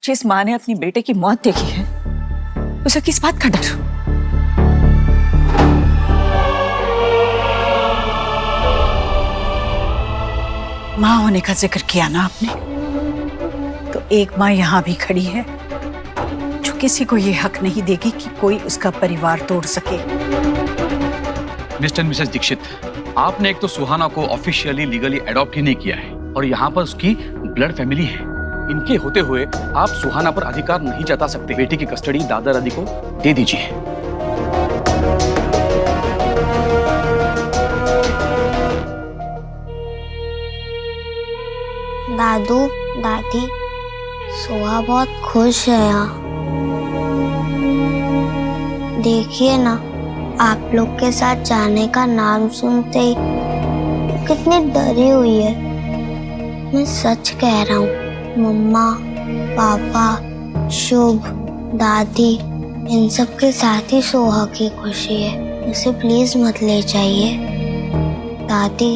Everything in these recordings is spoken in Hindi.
जिस माँ ने अपनी बेटे की मौत देखी है उसे किस बात का डर? माँ होने का जिक्र किया ना आपने, तो एक माँ यहाँ भी खड़ी है जो किसी को ये हक नहीं देगी कि कोई उसका परिवार तोड़ सके। मिस्टर मिसेस दीक्षित, आपने एक तो सुहाना को ऑफिशियली लीगली अडॉप्ट ही नहीं किया है और यहाँ पर उसकी ब्लड फैमिली है। इनके होते हुए आप सुहाना पर अधिकार नहीं जता सकते। बेटी की कस्टडी दादा दादी को दे दीजिए। दादू दादी, सोहा बहुत खुश है यहाँ। देखिए ना, आप लोग के साथ जाने का नाम सुनते ही वो कितनी डरी हुई है। मैं सच कह रहा हूँ, मम्मा, पापा, शुभ, दादी, इन सब के साथ ही सोहा की खुशी है। उसे प्लीज मत ले जाइए। दादी,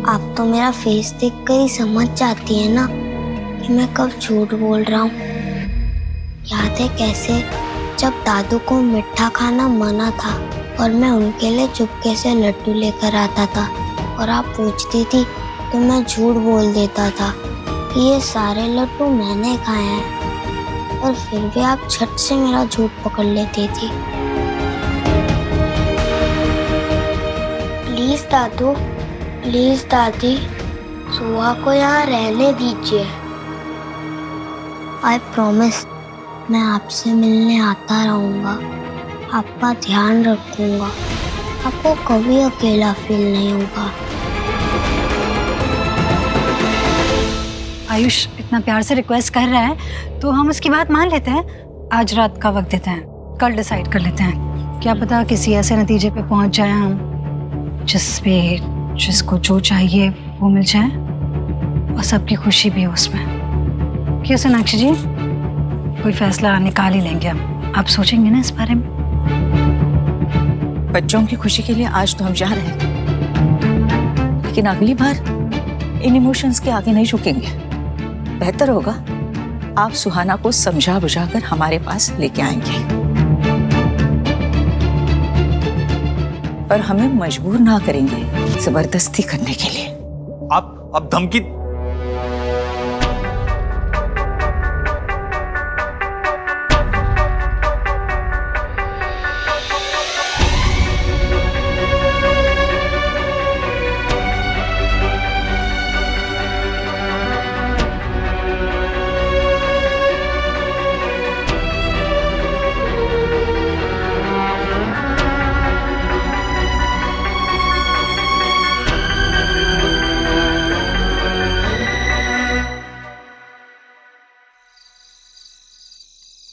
आप तो मेरा फेस देखकर ही समझ जाती है ना कि मैं कब झूठ बोल रहा हूँ। याद है कैसे जब दादू को मिठा खाना मना था और मैं उनके लिए चुपके से लड्डू लेकर आता था और आप पूछती थी तो मैं झूठ बोल देता था कि ये सारे लड्डू मैंने खाए हैं, और फिर भी आप झट से मेरा झूठ पकड़ लेती थी। प्लीज दादू, प्लीज दादी, सोहा को यहाँ रहने दीजिए। आई प्रॉमिस, मैं आपसे मिलने आता रहूँगा, आपका ध्यान रखूँगा, आपको कभी अकेला फील नहीं होगा। आयुष इतना प्यार से रिक्वेस्ट कर रहा है तो हम उसकी बात मान लेते हैं। आज रात का वक्त देते हैं, कल डिसाइड कर लेते हैं। क्या पता किसी ऐसे नतीजे पे पहुंच जाए हम जिसको जो चाहिए वो मिल जाए और सबकी खुशी भी हो उसमें। क्यों सोनाक्षी जी, कोई फैसला निकाल ही लेंगे हम। आप सोचेंगे ना इस बारे में? बच्चों की खुशी के लिए आज तो हम जा रहे हैं, लेकिन अगली बार इन इमोशंस के आगे नहीं झुकेंगे। बेहतर होगा आप सुहाना को समझा बुझाकर हमारे पास लेके आएंगे, और हमें मजबूर ना करेंगे जबरदस्ती करने के लिए। आप धमकी?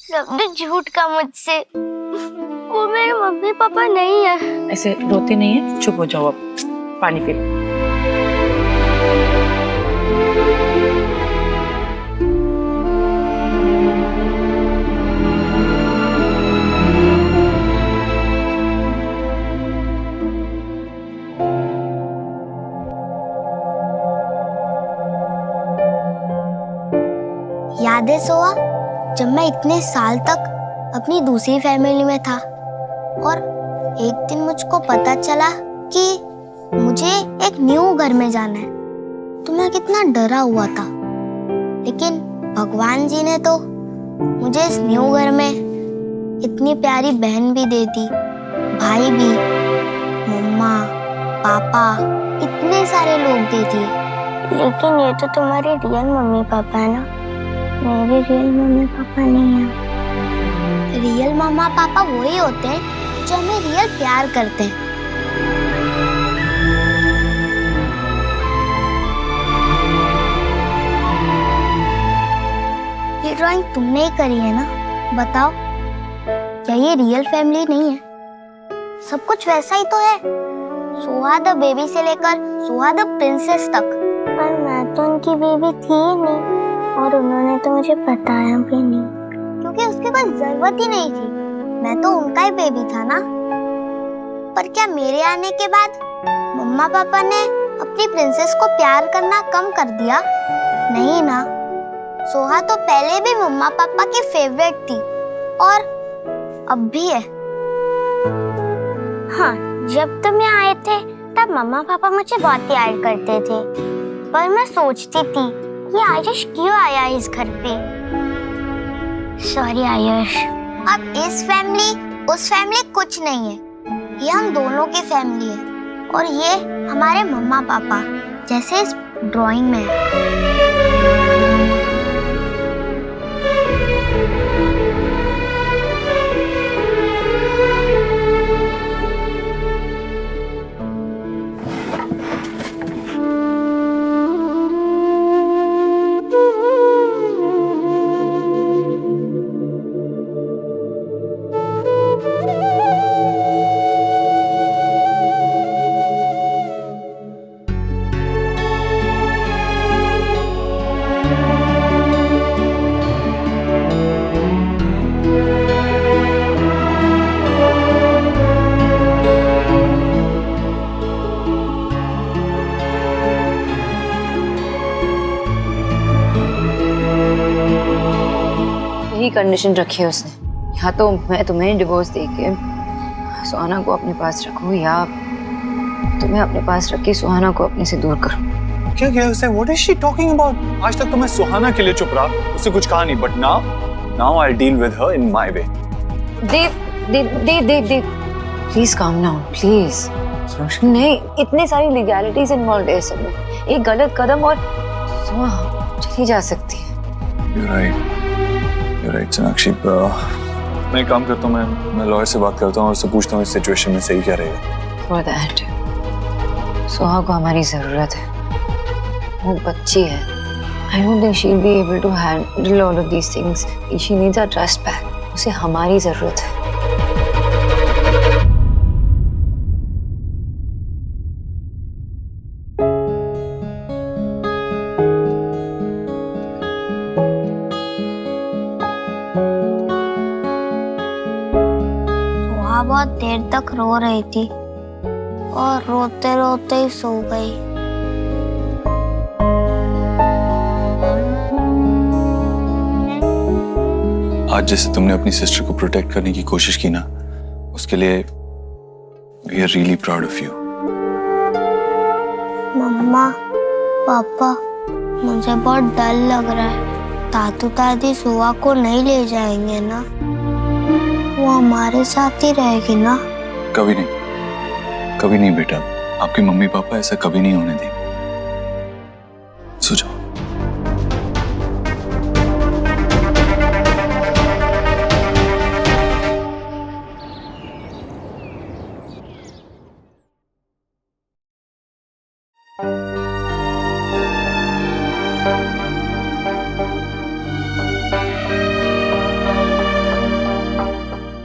सबने झूठ का मुझसे, वो मेरे मम्मी पापा नहीं है। ऐसे रोते नहीं है, चुप हो जाओ, अब पानी पी लो। याद है सोहा, जब मैं इतने साल तक अपनी दूसरी फैमिली में था और एक दिन मुझको पता चला कि मुझे एक न्यू घर में जाना है, तो मैं कितना डरा हुआ था। लेकिन भगवान जी ने तो मुझे इस न्यू घर में इतनी प्यारी बहन भी दे दी, भाई भी, मम्मा, पापा, इतने सारे लोग दे दिए। लेकिन ये तो तुम्हारे रियल मम्मी पापा है ना, मेरे रियल मम्मी पापा नहीं है। रियल मम्मा पापा वही होते हैं जो हमें रियल प्यार करते हैं। ये ड्राइंग तुमने ही करी है ना? बताओ, क्या ये रियल फैमिली नहीं है? सब कुछ वैसा ही तो है, सोहा द बेबी से लेकर सोहा द प्रिंसेस तक। पर मैं तो उनकी बेबी थी ही नहीं, और उन्होंने तो मुझे बताया भी नहीं, क्योंकि उसकी कोई जरूरत ही नहीं थी। मैं तो उनका ही बेबी था ना। पर क्या मेरे आने के बाद मम्मा पापा ने अपनी प्रिंसेस को प्यार करना कम कर दिया? नहीं ना, सोहा तो पहले भी मम्मा पापा की फेवरेट थी और अब भी है। हाँ, जब तुम यहाँ आए थे तब मम्मा पापा मुझे बहुत प्यार करते थे, पर मैं सोचती थी ये आयुष क्यों आया इस घर पे। सॉरी आयुष। अब इस फैमिली उस फैमिली कुछ नहीं है, ये हम दोनों की फैमिली है और ये हमारे मम्मा पापा जैसे इस ड्राइंग में है। यही कंडीशन रखी है उसने, या तो मैं तुम्हें डिवोर्स देके सुहाना को अपने पास रखूं या तुम्हें अपने पास रख के सुहाना को अपने से दूर करूं। क्या किया उसने? What is she talking about? आज तक तो मैं सुहाना के लिए चुप रहा, उससे कुछ कहा नहीं, but now I'll deal with her in my way. Dev, please calm down please. नहीं, इतनी सारी लीगैलिटीज इन्वॉल्व है सब में, एक गलत कदम और सुहा चली जा सकती है। You're right, Sonakshi. मैं एक काम करता हूँ, मैं लॉयर से बात करता हूँ और उससे पूछता हूँ इस सिचुएशन में सही क्या रहेगा। For that, सुहा को हमारी जरूरत है, वो बच्ची है। I don't think she'll be able to handle all of these things. She needs our trust back. उसे हमारी जरूरत है। सोहा बहुत देर तक रो रही थी और रोते रोते ही सो गई। आज जैसे तुमने अपनी सिस्टर को प्रोटेक्ट करने की कोशिश की ना, उसके लिए we are really proud of you. Mama papa, मुझे बहुत डर लग रहा है। दादू दादी सोहा को नहीं ले जाएंगे ना? वो हमारे साथ ही रहेगी ना? कभी नहीं बेटा, आपके मम्मी पापा ऐसा कभी नहीं होने देंगे। सो जाओ।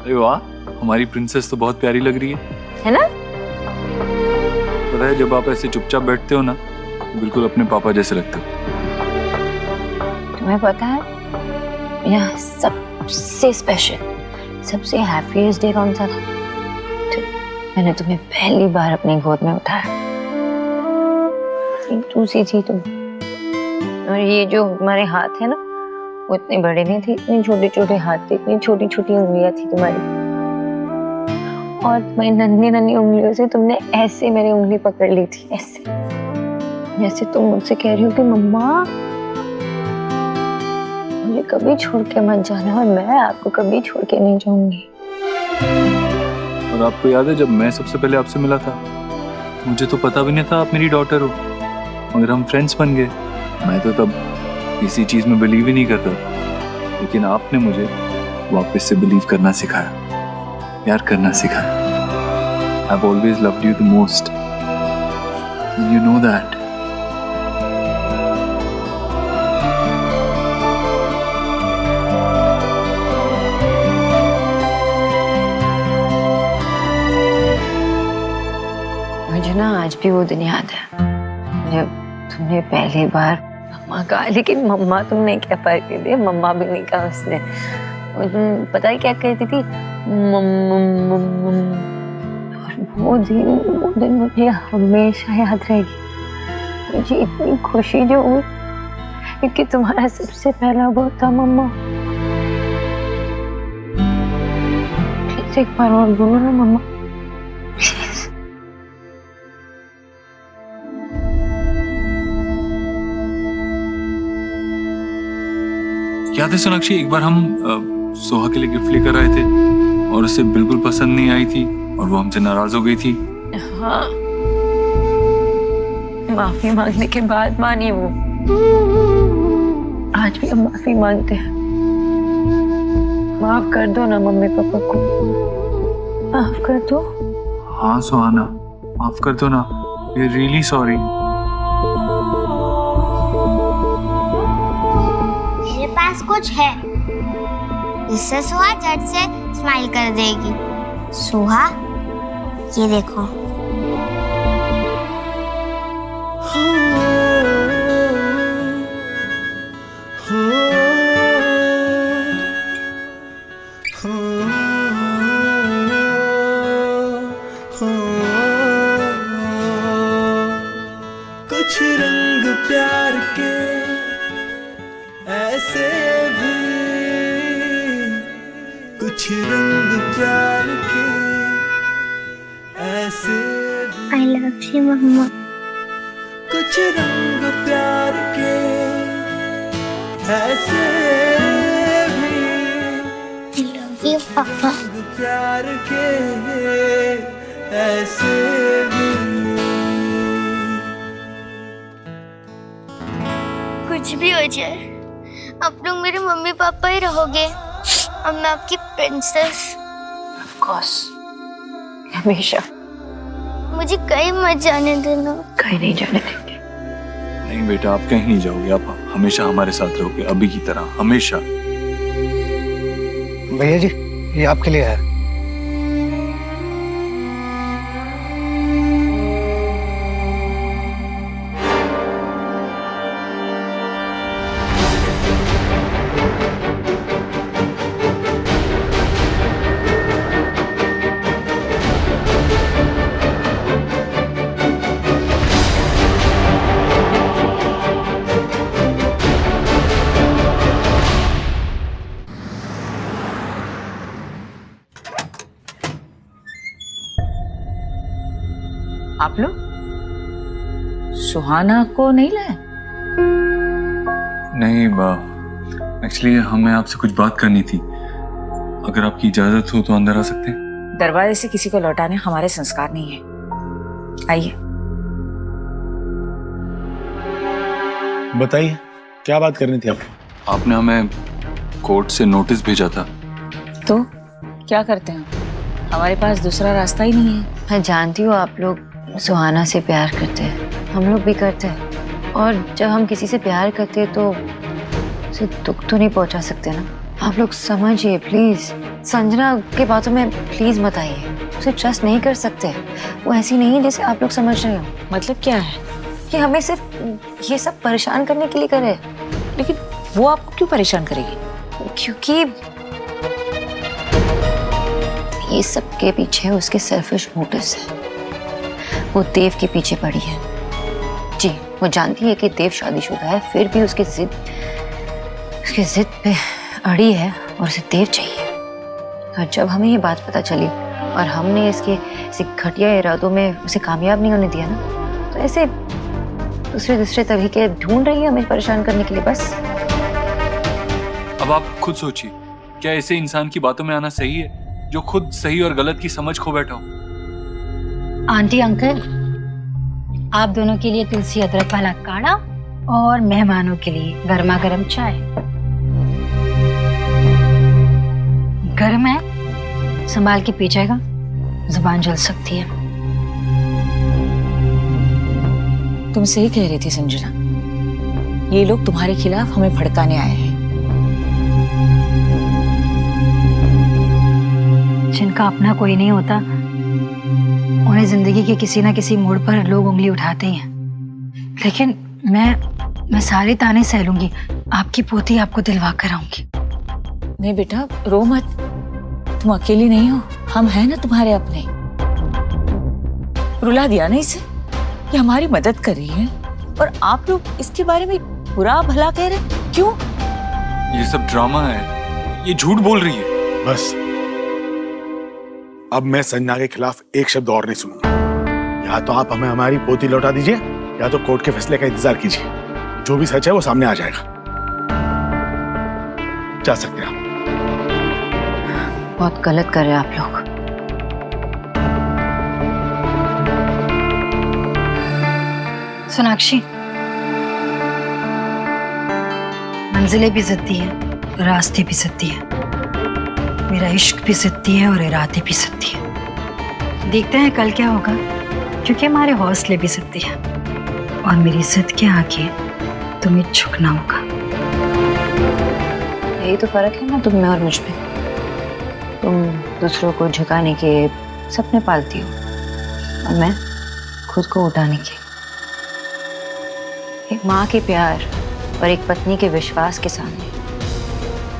अरे वाह, हमारी प्रिंसेस तो बहुत प्यारी लग रही है ना? पता है, जब आप ऐसे चुपचाप बैठते हो ना, बिल्कुल अपने पापा जैसे लगते हो। तुम्हें पता है यहाँ सबसे स्पेशल, सबसे हैप्पीएस्ट डे कौन सा था? मैंने तुम्हें पहली बार अपनी गोद में उठाया। दूसरी थी तुम, और ये जो हमारे हाथ है ना, वो इतने बड़े नहीं थे, इतने छोटे छोटे हाथ थे, इतनी छोटी छोटी उंगलियां थी तुम्हारी, और तुम्हारी नन्ही नन्ही उंगलियों से तुमने ऐसे मेरी उंगली पकड़ ली थी, ऐसे जैसे तुम मुझसे कह रही हो कि मम्मा मुझे कभी छोड़ के मत जाना, और मैं आपको कभी छोड़ के नहीं जाऊंगी। और आपको याद है, जब मैं सबसे पहले आपसे मिला था, मुझे तो पता भी नहीं था आप मेरी डॉटर हो, मगर हम फ्रेंड्स बन गए। मैं तो तब किसी चीज में बिलीव ही नहीं करता, लेकिन आपने मुझे वापस से बिलीव करना सिखाया, प्यार करना सिखाया। I've always loved you the most, and you know that. मुझे ना आज भी वो दिन याद है जब तुमने पहली बार मम्मा कहा, लेकिन मम्मा तुमने क्या फर्क नहीं दिया, मम्मा भी नहीं कहा उसने। तुम पता है क्या कहती थी? वो दिन मुझे हमेशा याद रहेगी। मुझे इतनी खुशी जो हुई क्योंकि तुम्हारा सबसे पहला वो था मम्मा। प्लीज एक बार और बोलो ना मम्मा। याद है सोनाक्षी, एक बार हम सोहा के लिए गिफ्ट लेकर आए थे और उसे बिल्कुल पसंद नहीं आई थी और वो हमसे नाराज हो गई थी। हाँ, माफी मांगने के बाद मानी वो। आज भी हम माफी मांगते हैं। माफ कर दो ना मम्मी पापा को, माफ कर दो। हाँ सुहाना, माफ कर दो ना, वी आर रियली सॉरी। मेरे पास कुछ है जिससे सुहा झट से स्माइल कर देगी। सुहा, ये देखो। कुछ रंग प्यार के ऐसे भी, कुछ रंग प्यार के ऐसे भी। I love you, मम्मा। कुछ रंग प्यार के ऐसे भी, I love you, पापा। रंग प्यार के ऐसे भी। कुछ भी हो जाए, आप लोग मेरे मम्मी पापा ही रहोगे और मैं आपकी प्रिंसेस। ऑफ कोर्स, हमेशा। मुझे कहीं मत जाने देना। कहीं नहीं जाने देंगे। नहीं बेटा, आप कहीं नहीं जाओगे, आप हमेशा हमारे साथ रहोगे, अभी की तरह हमेशा। भैया जी, ये आपके लिए है। आप लोग सुहाना को नहीं लाए? नहीं एक्चुअली हमें आपसे कुछ बात करनी थी, अगर आपकी इजाजत हो तो अंदर आ सकते हैं? दरवाजे से किसी को लौटाने हमारे संस्कार नहीं है। आइए। बताइए, क्या बात करनी थी आपको? आपने हमें कोर्ट से नोटिस भेजा था। तो क्या करते हैं, हमारे पास दूसरा रास्ता ही नहीं है। मैं जानती हूँ आप लोग सुहाना से प्यार करते हैं, हम लोग भी करते हैं। और जब हम किसी से प्यार करते हैं तो उसे दुख तो नहीं पहुंचा सकते ना। आप लोग समझिए प्लीज। संजना के बातों में प्लीज मत आइए, उसे ट्रस्ट नहीं कर सकते। वो ऐसी नहीं है जैसे आप लोग समझ रहे हो। मतलब क्या है? कि हमें सिर्फ ये सब परेशान करने के लिए करे। लेकिन वो आपको क्यों परेशान करेगी? क्योंकि ये सब के पीछे उसके सेल्फिश मोटिव्स है। वो देव के पीछे पड़ी है। जी, वो जानती है कि देव शादीशुदा है, फिर भी उसकी जिद पे अड़ी है और उसे देव चाहिए। और जब हमें ये बात पता चली और हमने इसके घटिया इरादों में उसे कामयाब नहीं होने दिया ना, तो ऐसे दूसरे तरीके ढूंढ रही है हमें परेशान करने के लिए बस। अब आप खुद सोचिए, क्या ऐसे इंसान की बातों में आना सही है जो खुद सही और गलत की समझ खो बैठा हो? आंटी अंकल, आप दोनों के लिए तुलसी अदरक वाला काढ़ा और मेहमानों के लिए गर्मा गर्म चाय। गर्म है, संभाल के पी जाएगा, जुबान जल सकती है। तुम सही कह रही थी संजना, ये लोग तुम्हारे खिलाफ हमें भड़काने आए हैं। जिनका अपना कोई नहीं होता, उन्हें जिंदगी के किसी ना किसी मोड़ पर लोग उंगली उठाते ही हैं। लेकिन मैं सारे ताने सह लूंगी, आपकी पोती आपको दिलवा कर आऊंगी। नहीं बेटा, रो मत, तुम अकेली नहीं हो, हम हैं ना तुम्हारे अपने। रुला दिया ना इसे, ये हमारी मदद कर रही है और आप लोग इसके बारे में बुरा भला कह रहे, क्यों? ये सब ड्रामा है, ये झूठ बोल रही है। बस अब मैं संजना के खिलाफ एक शब्द और नहीं सुनूंगा। या तो आप हमें हमारी पोती लौटा दीजिए या तो कोर्ट के फैसले का इंतजार कीजिए। जो भी सच है वो सामने आ जाएगा। जा सकते हैं आप। बहुत गलत कर रहे हैं आप लोग। सोनाक्षी, मंजिलें भी जिद्दी है, रास्ते भी जिद्दी है, मेरा इश्क भी जिद्दी है और इरादे भी जिद्दी है। देखते हैं कल क्या होगा, क्योंकि हमारे हौसले भी जिद्दी है और मेरी जिद के आगे तुम्हें झुकना होगा। यही तो फर्क है ना तुम में और मुझ में। तुम दूसरों को झुकाने के सपने पालती हो और मैं खुद को उठाने के। एक माँ के प्यार और एक पत्नी के विश्वास के सामने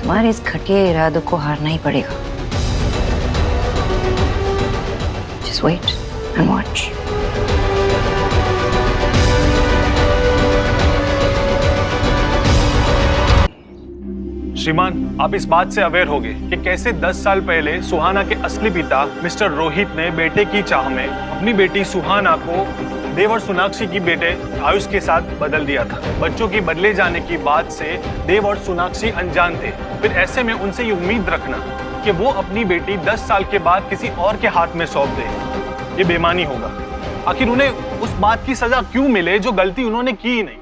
तुम्हारे इस घटिया इरादों को हारना ही पड़ेगा। Just wait and watch. श्रीमान, आप इस बात से अवेयर होंगे कि कैसे 10 साल पहले सुहाना के असली पिता मिस्टर रोहित ने बेटे की चाह में अपनी बेटी सुहाना को देवर सोनाक्षी की बेटे आयुष के साथ बदल दिया था। बच्चों की बदले जाने की बात से देव और सोनाक्षी अनजान थे। फिर ऐसे में उनसे ये उम्मीद रखना कि वो अपनी बेटी 10 साल के बाद किसी और के हाथ में सौंप दे, ये बेईमानी होगा। आखिर उन्हें उस बात की सजा क्यों मिले जो गलती उन्होंने की ही नहीं।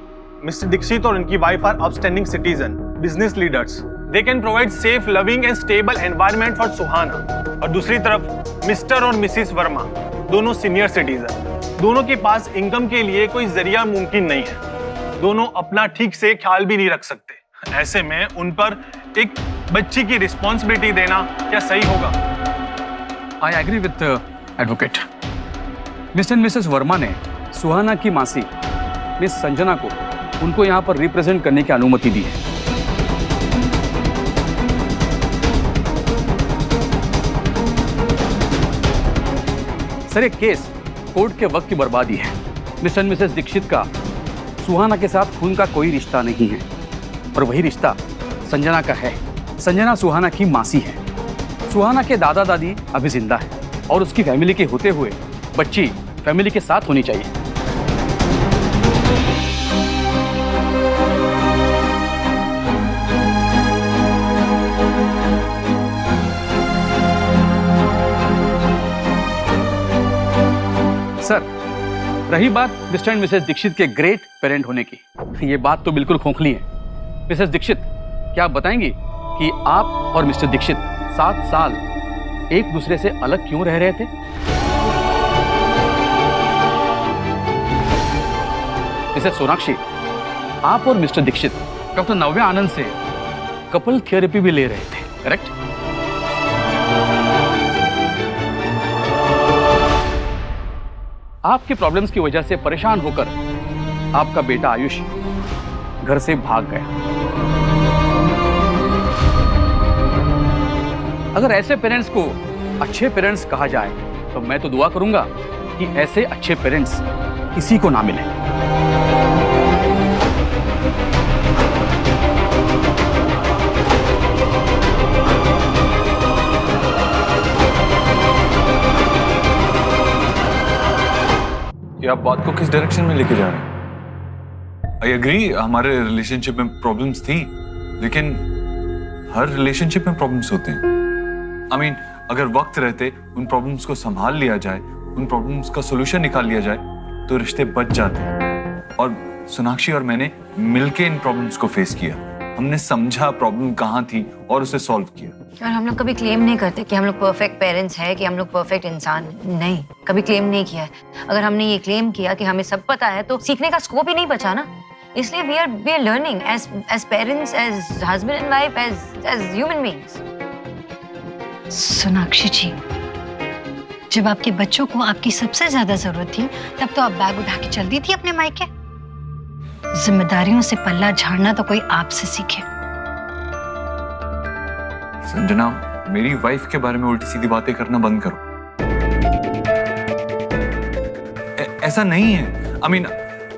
मिस्टर दीक्षित और उनकी wife are outstanding citizen, business leaders. They can provide safe, loving and stable environment for Suhana. और दूसरी तरफ मिस्टर और मिसिस वर्मा दोनों सीनियर सिटीजन। दोनों के पास इनकम के लिए कोई जरिया मुमकिन नहीं है। दोनों अपना ठीक से ख्याल भी नहीं रख सकते। ऐसे में उन पर एक बच्ची की रिस्पॉन्सिबिलिटी देना क्या सही होगा? I agree with advocate. Mister and missus Verma ने सुहाना की मासी मिस संजना को उनको यहाँ पर रिप्रेजेंट करने की अनुमति दी है। सर, एक केस कोर्ट के वक्त की बर्बादी है। मिस्टर एंड मिसेस दीक्षित का सुहाना के साथ खून का कोई रिश्ता नहीं है और वही रिश्ता संजना का है। संजना सुहाना की मासी है। सुहाना के दादा दादी अभी जिंदा है और उसकी फैमिली के होते हुए बच्ची फैमिली के साथ होनी चाहिए। सर, रही बात मिस्टर एंड मिसेस दीक्षित के ग्रेट पेरेंट होने की, ये बात तो बिल्कुल खोखली है। मिसेस दीक्षित, क्या आप बताएंगी कि आप और मिस्टर दीक्षित 7 साल एक दूसरे से अलग क्यों रह रहे थे? मिसेस सोनाक्षी, आप और मिस्टर दीक्षित डॉक्टर नव्या आनंद से कपल थेरेपी भी ले रहे थे, करेक्ट? आपकी प्रॉब्लम्स की वजह से परेशान होकर आपका बेटा आयुष घर से भाग गया। अगर ऐसे पेरेंट्स को अच्छे पेरेंट्स कहा जाए तो मैं तो दुआ करूंगा कि ऐसे अच्छे पेरेंट्स किसी को ना मिले। ये आप बात को किस डायरेक्शन में लेके जा रहे हैं? आई एग्री, हमारे रिलेशनशिप में प्रॉब्लम्स थी, लेकिन हर रिलेशनशिप में प्रॉब्लम्स होते हैं। आई मीन, अगर वक्त रहते उन प्रॉब्लम्स को संभाल लिया जाए, उन प्रॉब्लम्स का सोल्यूशन निकाल लिया जाए तो रिश्ते बच जाते हैं। और सोनाक्षी और मैंने मिलके इन प्रॉब्लम्स को फेस किया। हमने समझा प्रॉब्लम कहाँ थी और उसे सॉल्व किया। और हम लोग कभी क्लेम नहीं करते कि हम लोग परफेक्ट पेरेंट्स हैं, कि हम लोग परफेक्ट इंसान नहीं, कभी क्लेम नहीं किया है। अगर हमने ये क्लेम किया कि हमें सब पता है तो सीखने का स्कोप ही नहीं बचा ना। इसलिए we are learning as parents, as husband and wife, as human beings. Sonakshi ji, जब आपके बच्चों को आपकी सबसे ज्यादा जरूरत थी तब तो आप बैग उठा के चल दी थी अपने मायके। जिम्मेदारियों से पल्ला झाड़ना तो कोई आपसे सीखे। संजना, मेरी वाइफ के बारे में उल्टी सीधी बातें करना बंद करो। ऐसा नहीं है। आई मीन,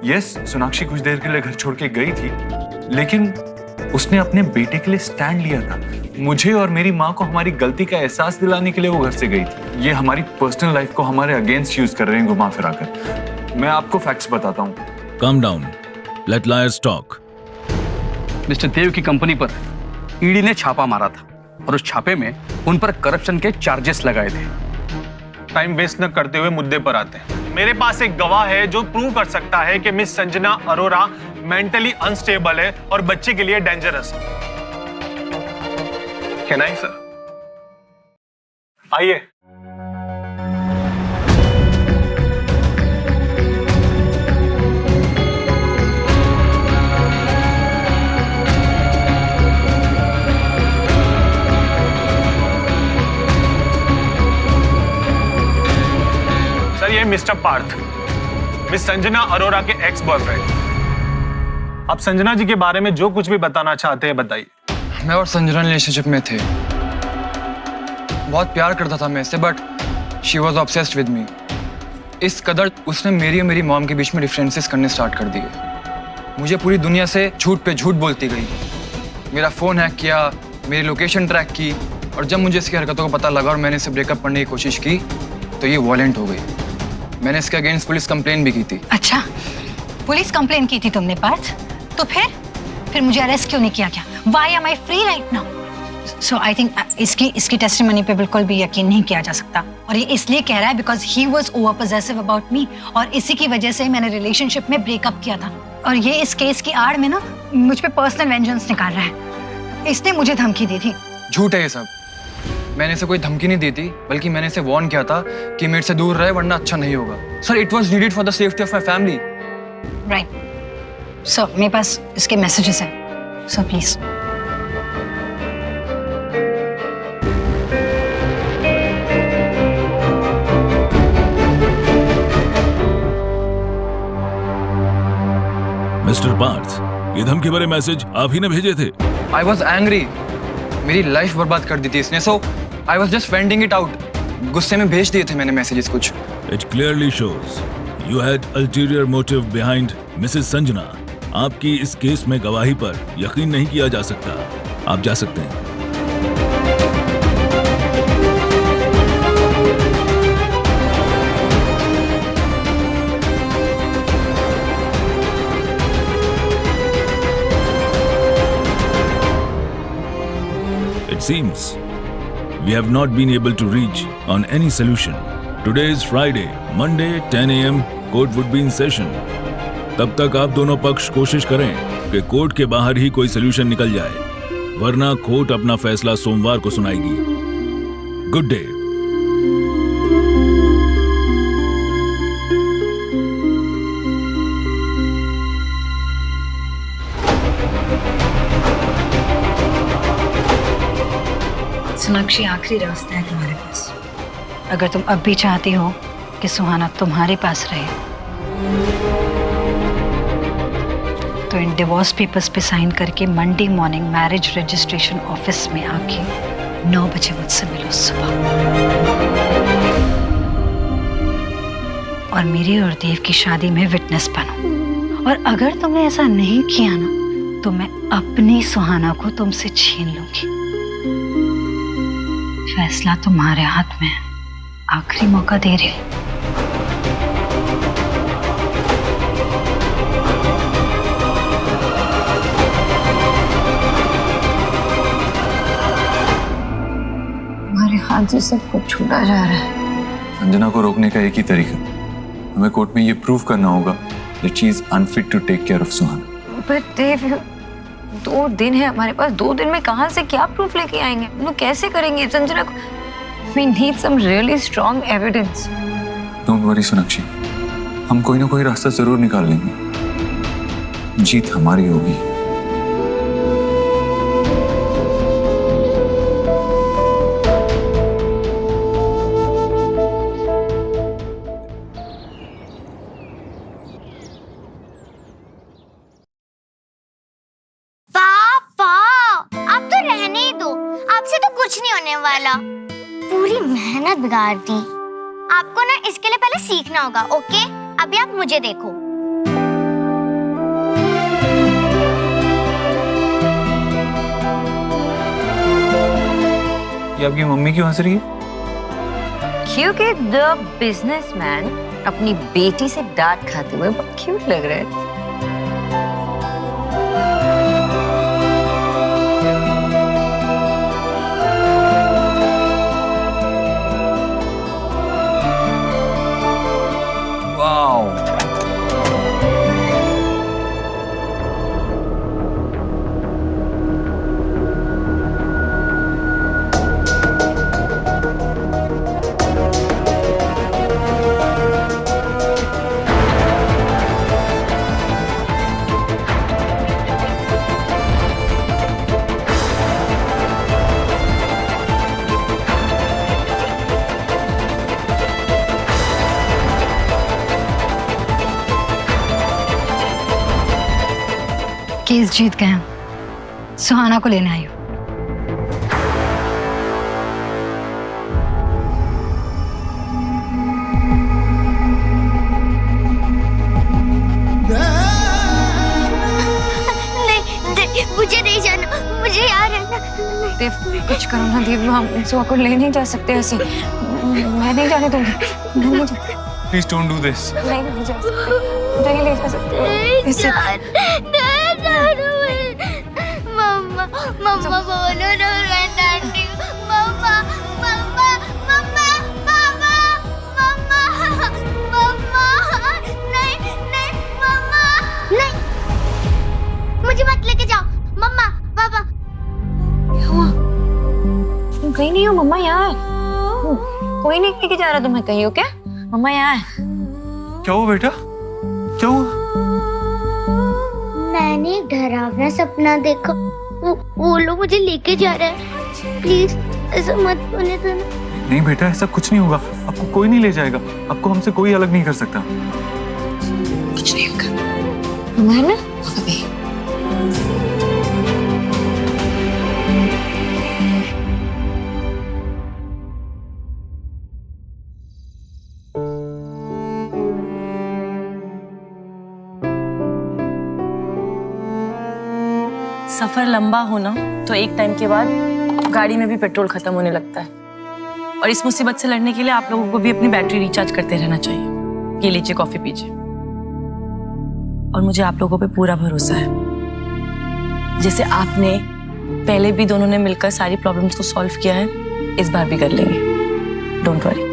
यस, सोनाक्षी कुछ देर के लिए घर छोड़ के गई थी, लेकिन उसने अपने बेटे के लिए स्टैंड लिया था। मुझे और मेरी माँ को हमारी गलती का एहसास दिलाने के लिए वो घर से गई थी। ये हमारी पर्सनल लाइफ को हमारे अगेंस्ट यूज कर रहे हैं घुमा फिरा कर। मैं आपको फैक्ट्स बताता हूँ। Calm down. Let liars talk. Mister Dev की कंपनी पर ईडी ने छापा मारा था और उस छापे में उन पर करप्शन के चार्जेस लगाए थे। टाइम वेस्ट न करते हुए मुद्दे पर आते हैं। मेरे पास एक गवाह है जो प्रूव कर सकता है कि miss Sanjana Arora mentally unstable है और बच्चे के लिए डेंजरस है। Can I sir? आइए। सर, ये मिस्टर पार्थ, मिस संजना अरोरा के एक्स बॉयफ्रेंड। आप संजना जी के बारे में जो कुछ भी बताना चाहते हैं बताइए। मैं और संजना रिलेशनशिप में थे। बहुत प्यार करता था मैं इससे, but she was obsessed with me. इस कदर उसने मेरी और मेरी मॉम के बीच में डिफरेंसेस करने स्टार्ट कर दिए। मुझे पूरी दुनिया से झूठ पे झूठ बोलती गई। मेरा फ़ोन हैक किया, मेरी लोकेशन ट्रैक की, और जब मुझे इसकी हरकतों का पता लगा और मैंने इसे ब्रेकअप करने की कोशिश की तो ये वॉयलेंट हो गई। मैंने इसके अगेंस्ट पुलिस कंप्लेन भी की थी। अच्छा, पुलिस कंप्लेन की थी तुमने पार्थ? तो फिर मुझे अरेस्ट क्यों नहीं किया क्या? Why am I free right now? So I think इसकी टेस्टिमनी पे बिल्कुल भी यकीन नहीं किया जा सकता। और ये इसलिए कह रहा है because he was over possessive about me, और इसी की वजह से मैंने रिलेशनशिप में ब्रेकअप किया था। और ये इस केस की आड़ में ना मुझ पे पर्सनल वेंजेंस निकाल रहा है। इसने मुझे धमकी दी थी। झूठ है ये सब। मैंने इसे कोई धमकी नहीं दी थी, बल्कि मैंने इसे वार्न किया था कि मेरे से दूर रहे वरना अच्छा नहीं होगा। Sir, it was needed for the safety of my family. Right. So मेरे पास इसके मैसेजेस हैं, सो प्लीज। मिस्टर पार्थ, ये धमकी भरे मैसेज आप ही ने भेजे थे? I was angry. मेरी लाइफ बर्बाद कर दी थी इसने, so I was just venting it out. गुस्से में भेज दिए थे मैंने मैसेजेस कुछ। It clearly shows you had ulterior motive behind Mrs. Sanjana. आपकी इस केस में गवाही पर यकीन नहीं किया जा सकता। आप जा सकते हैं। It seems we have not been able to reach on any solution. Today is Friday, Monday 10 a.m. court would be in session. तब तक आप दोनों पक्ष कोशिश करें कि कोर्ट के बाहर ही कोई सलूशन निकल जाए, वरना कोर्ट अपना फैसला सोमवार को सुनाएगी। Good day. सोनाक्षी, आखिरी रास्ता है तुम्हारे पास। अगर तुम अब भी चाहती हो कि सुहाना तुम्हारे पास रहे तो इन डिवोर्स पेपर्स पे साइन करके Monday morning marriage registration office में आके 9 बजे मुझसे मिलो सुबह। और मेरी और देव की शादी में विटनेस बनो। और अगर तुमने ऐसा नहीं किया ना तो मैं अपनी सुहाना को तुमसे छीन लूंगी। फैसला तुम्हारे हाथ में है। आखिरी मौका दे रही हूं। हमारे हाथ से सब कुछ छूटा जा रहा है। संजना को रोकने का एक ही तरीका, हमें कोर्ट में ये प्रूव करना होगा that she is unfit to take care of सुहाना। पर देव, 2 दिन है हमारे पास। 2 दिन में कहां से क्या प्रूफ लेके आएंगे? हम लोग कैसे करेंगे? संजना को We need some really strong evidence. Don't worry Sonakshi, हम कोई ना कोई रास्ता जरूर निकाल लेंगे। जीत हमारी होगी। पापा, आप तो रहने ही दो, आपसे तो कुछ नहीं होने वाला। पूरी मेहनत बिगाड़ दी। आपको ना इसके लिए पहले सीखना होगा, ओके? अभी आप मुझे देखो। ये आपकी मम्मी क्यों हंस रही है? क्योंकि द बिजनेसमैन अपनी बेटी से डांट खाते हुए बहुत क्यूट लग रहा है। वाओ, केस जीत गए हैं। सुहाना को लेने आई हूँ। नहीं, मुझे नहीं जाना, मुझे यहाँ रहना। देव, कुछ करो ना देव, हम सुहा को ले नहीं जा सकते ऐसे। मैं नहीं जाने दूंगी। नहीं जा, प्लीज डोंट डू दिस। नहीं जा सकते, नहीं ले जा सकते इससे। मम्मा, मम्मा बोलो ना, मैं डांटी। मम्मा, मम्मा, मम्मा, मम्मा, मम्मा, मम्मा, नहीं, नहीं, मम्मा, नहीं, मुझे मत लेके जाओ, मम्मा, पापा। क्या हुआ? तुम कहीं नहीं हो? मम्मा यहाँ है। कोई नहीं लेके जा रहा तुम्हें कहीं, हो क्या? मम्मा यहाँ है। क्या हुआ बेटा? क्या हुआ? मैंने एक डरावना सपना देखा। वो लोग मुझे लेके जा रहे हैं। प्लीज ऐसा मत होने देना। नहीं बेटा, ऐसा कुछ नहीं होगा। आपको कोई नहीं ले जाएगा। आपको हमसे कोई अलग नहीं कर सकता। कुछ नहीं होगा। मैं ना अभी सफर लंबा हो ना तो एक टाइम के बाद गाड़ी में भी पेट्रोल खत्म होने लगता है, और इस मुसीबत से लड़ने के लिए आप लोगों को भी अपनी बैटरी रिचार्ज करते रहना चाहिए। ये लीजिए, कॉफी पीजिए। और मुझे आप लोगों पे पूरा भरोसा है। जैसे आपने पहले भी दोनों ने मिलकर सारी प्रॉब्लम्स को सॉल्व किया है, इस बार भी कर लेंगे। Don't worry.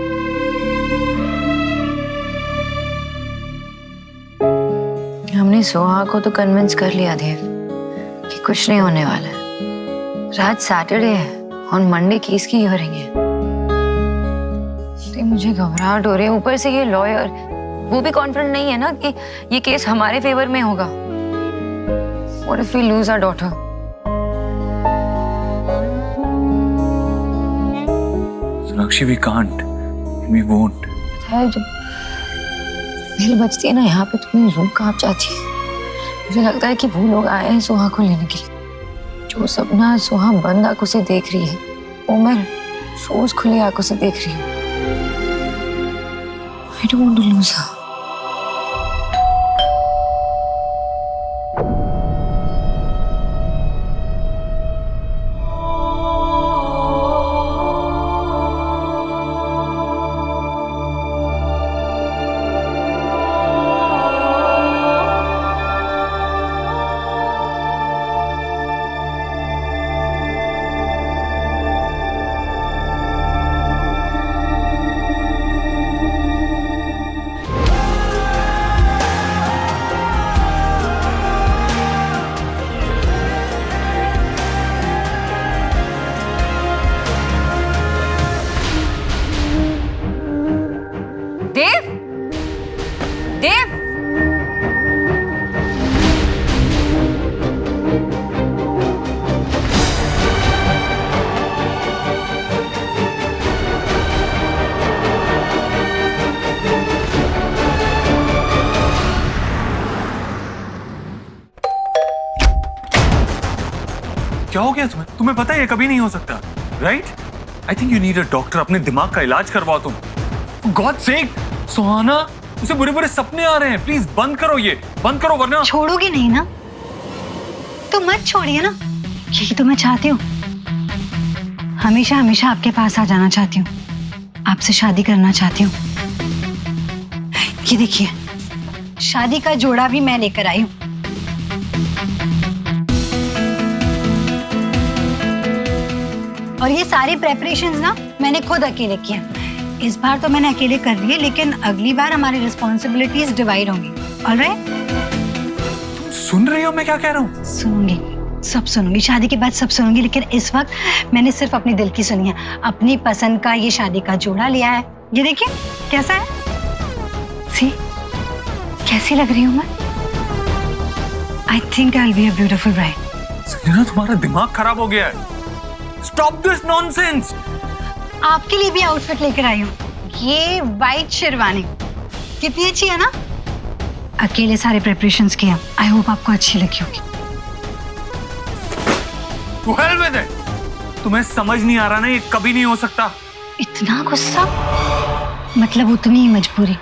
हमने सोहा को तो कन्विंस कर लिया देव कि कुछ नहीं होने वाला है। रात सैटरडे है और मंडे केस की हियरिंग है। तो मुझे घबराहट हो रही है। ऊपर से ये लॉयर, वो भी कॉन्फिडेंट नहीं है ना कि ये केस हमारे फेवर में होगा। What if we lose our daughter? Sonakshi, we can't. We won't. जब बेल बजती है ना यहाँ पे, तो मेरी रूह कांप जाती है। मुझे लगता है कि वो लोग आए हैं सोहा को लेने के लिए। जो सपना सोहा बंद आंखों से देख रही है, वो मैं रोज खुली आंखों से देख रही हूँ। I don't want to lose her. देव, देव, क्या हो गया तुम्हें? तुम्हें पता है ये कभी नहीं हो सकता, right? I think you need a doctor. अपने दिमाग का इलाज करवाओ तुम। गॉड सेक, सुहाना, उसे बुरे बुरे सपने आ रहे हैं। प्लीज बंद करो, ये बंद करो, वरना छोड़ोगे नहीं ना? तो मत छोड़िए ना, यही तो मैं चाहती हूँ। हमेशा हमेशा आपके पास आ जाना चाहती हूँ, आपसे शादी करना चाहती हूँ। ये देखिए, शादी का जोड़ा भी मैं लेकर आई हूँ। और ये सारी प्रेपरेशंस ना मैंने खुद अकेले किए। इस बार तो मैंने अकेले कर लिए, लेकिन अगली बार हमारी रिस्पॉन्सिबिलिटीज डिवाइड होंगी। ऑलराइट? तुम सुन रही हो मैं क्या कह रहा हूँ? सुनूंगी, सब सुनूंगी, शादी के बाद सब सुनूंगी, लेकिन इस वक्त मैंने सिर्फ अपने दिल की सुनी है। अपनी पसंद का ये शादी का जोड़ा लिया है। ये देखिए कैसा है, सी कैसी लग रही हूँ मैं? I think I will be a beautiful bride. Sanjana, तुम्हारा दिमाग खराब हो गया है। Stop this nonsense. आपके लिए भी आउटफिट लेकर आई हूँ, ये वाइट शेरवानी कितनी अच्छी है ना। अकेले सारे प्रिपरेशंस किए, आई होप आपको अच्छी लगी होगी। To hell with it! तुम्हें समझ नहीं आ रहा ना, ये कभी नहीं हो सकता। इतना गुस्सा? मतलब उतनी ही मजबूरी,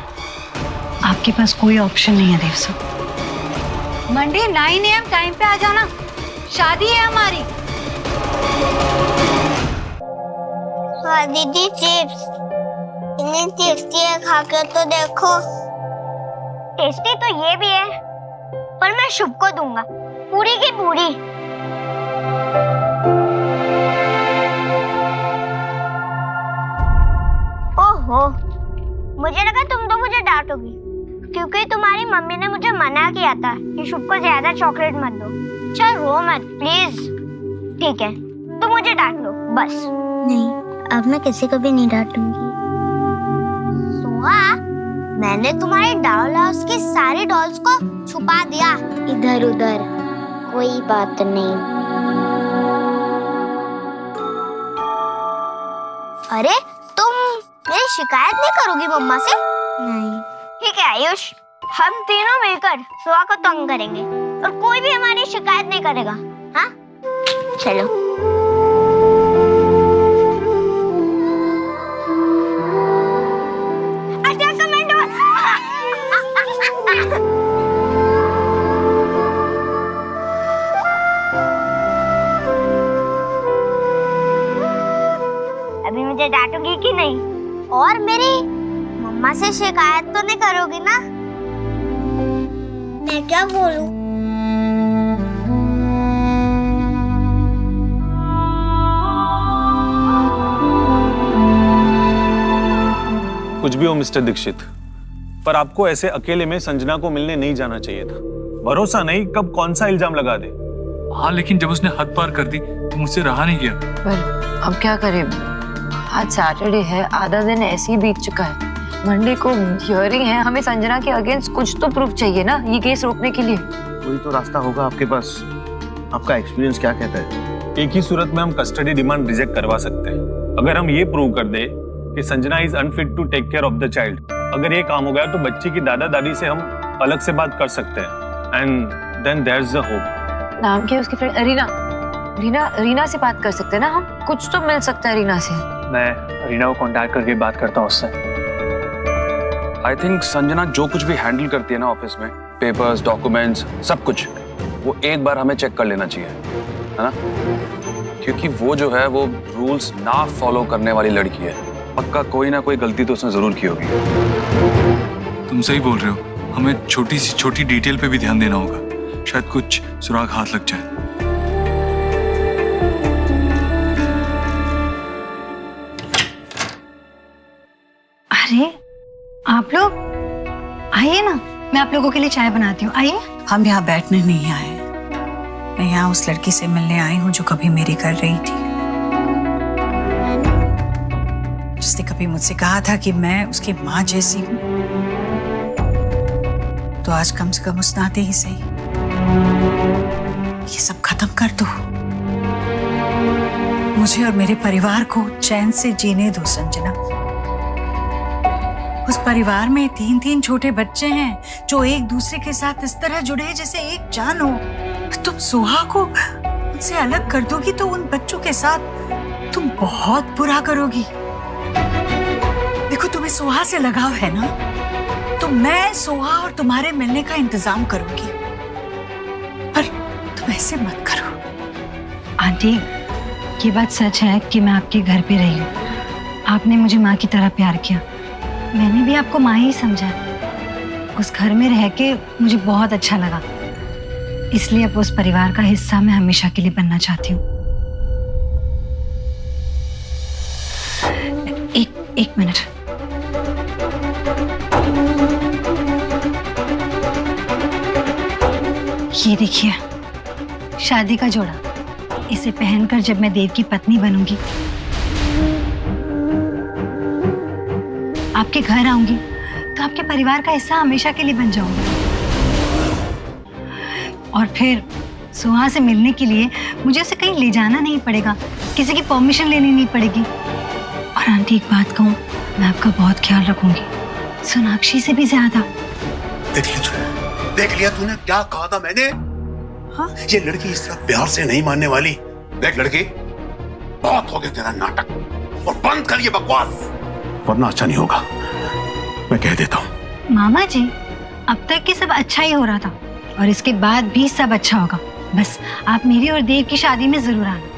आपके पास कोई ऑप्शन नहीं है देव साहब। मंडे 9 AM टाइम पे आ जाना, शादी है हमारी। दीदी चिप्स, इन्हें टेस्टी है, खा कर तो देखो। टेस्टी तो ये भी है, पर मैं शुभ को दूंगा पूरी की पूरी। ओहो, मुझे लगा तुम तो मुझे डांटोगी, क्योंकि तुम्हारी मम्मी ने मुझे मना किया था कि शुभ को ज्यादा चॉकलेट मत दो। चल रो मत प्लीज। ठीक है, तो मुझे डांट लो बस। नहीं, अब मैं किसी को भी नहीं डांटूंगी। सोहा, मैंने तुम्हारे डॉल हाउस की सारी डॉल्स को छुपा दिया इधर उधर। कोई बात नहीं। अरे तुम मेरी शिकायत नहीं करोगी मम्मा से? नहीं। ठीक है आयुष, हम तीनों मिलकर सोहा को तंग करेंगे और कोई भी हमारी शिकायत नहीं करेगा। हाँ चलो। अभी मुझे डांटोगी कि नहीं? और मेरी मम्मा से शिकायत तो नहीं करोगी ना? मैं क्या बोलूं? कुछ भी हो मिस्टर दीक्षित, पर आपको ऐसे अकेले में संजना को मिलने नहीं जाना चाहिए था। भरोसा नहीं कब कौन सा इल्जाम लगा दे। हाँ, लेकिन जब उसने हद पार कर दी तो मुझसे रहा नहीं गया। पर अब क्या करें, आज सैटरडे है, आधा दिन ऐसे ही बीत चुका है। मंडे को हियरिंग है, हमें संजना के अगेंस्ट कुछ तो प्रूफ चाहिए ना ये केस रोकने के लिए। कोई तो रास्ता होगा आपके पास। आपका एक्सपीरियंस क्या कहता है? एक ही सूरत में हम कस्टडी डिमांड रिजेक्ट करवा सकते हैं, अगर हम ये प्रूव कर दे कि Sanjana is unfit to take care of the child. अगर ये काम हो गया तो बच्ची की दादा दादी से हम अलग से बात कर सकते हैं। And then there is a hope. नाम क्या है उसकी फ्रेंड? रीना से बात कर सकते हैं ना हम, कुछ तो मिल सकता है रीना से। मैं रीना को कांटेक्ट करके बात करता हूँ उससे। आई थिंक संजना जो कुछ भी हैंडल करती है ना ऑफिस में, पेपर्स, डॉक्यूमेंट्स, सब कुछ, वो एक बार हमें चेक कर लेना चाहिए, है ना? क्योंकि वो जो है वो रूल्स ना फॉलो करने वाली लड़की है। पक्का कोई ना कोई गलती तो उसने जरूर की होगी। तुम सही बोल रहे हो, हमें छोटी सी छोटी डिटेल पे भी ध्यान देना होगा, शायद कुछ सुराग हाथ लग जाए। अरे आप लोग आइए ना, मैं आप लोगों के लिए चाय बनाती हूँ, आइए। हम यहाँ बैठने नहीं आए, मैं यहाँ उस लड़की से मिलने आई हूँ जो कभी मेरी कर रही थी, जिसने कभी मुझसे कहा था कि मैं उसकी माँ जैसी हूँ। तो आज कम से कम उस नाते ही सही ये सब खत्म कर दो। मुझे और मेरे परिवार को चैन से जीने दो संजना। उस परिवार में 3-3 छोटे बच्चे हैं जो एक दूसरे के साथ इस तरह जुड़े हैं जैसे एक जान हो। तुम सोहा को उनसे अलग कर दोगी तो उन बच्चों के साथ तुम बहुत बुरा करोगी। देखो, तुम्हें सोहा से लगाव है ना, तो मैं सोहा और तुम्हारे मिलने का इंतजाम करूंगी, पर तुम ऐसे मत करो। आंटी, ये बात सच है कि मैं आपके घर पे रही हूँ। आपने मुझे माँ की तरह प्यार किया, मैंने भी आपको माँ ही समझा। उस घर में रह के मुझे बहुत अच्छा लगा, इसलिए अब उस परिवार का हिस्सा मैं हमेशा के लिए बनना चाहती हूँ। एक मिनट। ये देखिए, शादी का जोड़ा। इसे पहनकर जब मैं देव की पत्नी बनूंगी, आपके घर आऊंगी, तो आपके परिवार का हिस्सा हमेशा के लिए बन जाऊंगी। और फिर सुहा से मिलने के लिए मुझे उसे कहीं ले जाना नहीं पड़ेगा, किसी की परमिशन लेनी नहीं पड़ेगी। और आंटी, एक बात कहूँ, मैं आपका बहुत ख्याल रखूंगी, सोनाक्षी से भी ज्यादा। देख लिया तूने क्या कहा था मैंने? हाँ? ये लड़की इस तरह प्यार से नहीं मानने वाली। देख लड़की, बहुत हो गया तेरा नाटक, और बंद कर ये बकवास, वरना अच्छा नहीं होगा, मैं कह देता हूँ। मामा जी, अब तक के सब अच्छा ही हो रहा था, और इसके बाद भी सब अच्छा होगा। बस आप मेरी और देव की शादी में जरूर आना।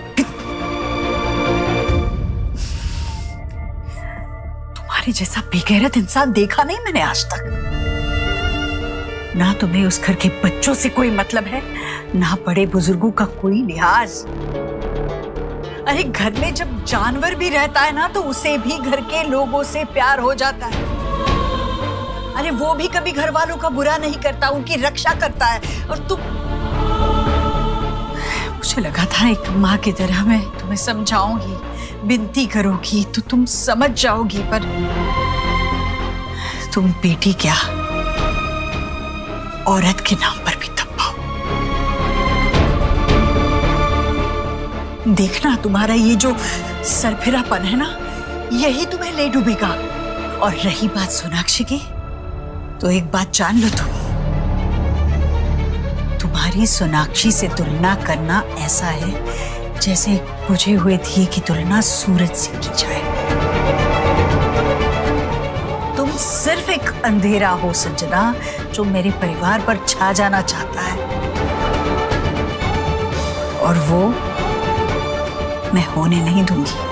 तुम्हारे जैसा बेगैरत इंसान देखा नहीं मैंने आज तक। ना तुम्हें उस घर के बच्चों से कोई मतलब है, ना बड़े बुजुर्गों का कोई लिहाज। अरे घर में जब जानवर भी रहता है ना, तो उसे भी घर के लोगों से प्यार हो जाता है। अरे वो भी कभी घर वालों का बुरा नहीं करता, उनकी रक्षा करता है। और तुम, मुझे लगा था एक माँ की तरह मैं तुम्हें समझाऊंगी, विनती करोगी तो तुम समझ जाओगी, पर तुम बेटी क्या, औरत के नाम पर भी तब्बा। देखना, तुम्हारा ये जो सरफिरापन है ना, यही तुम्हें ले डूबेगा। और रही बात सोनाक्षी की, तो एक बात जान लो, तुम्हारी सोनाक्षी से तुलना करना ऐसा है जैसे बुझे हुए दिए की तुलना सूरज से की जाए। तुम सिर्फ एक अंधेरा हो संजना, जो मेरे परिवार पर छा जाना चाहता है, और वो मैं होने नहीं दूंगी।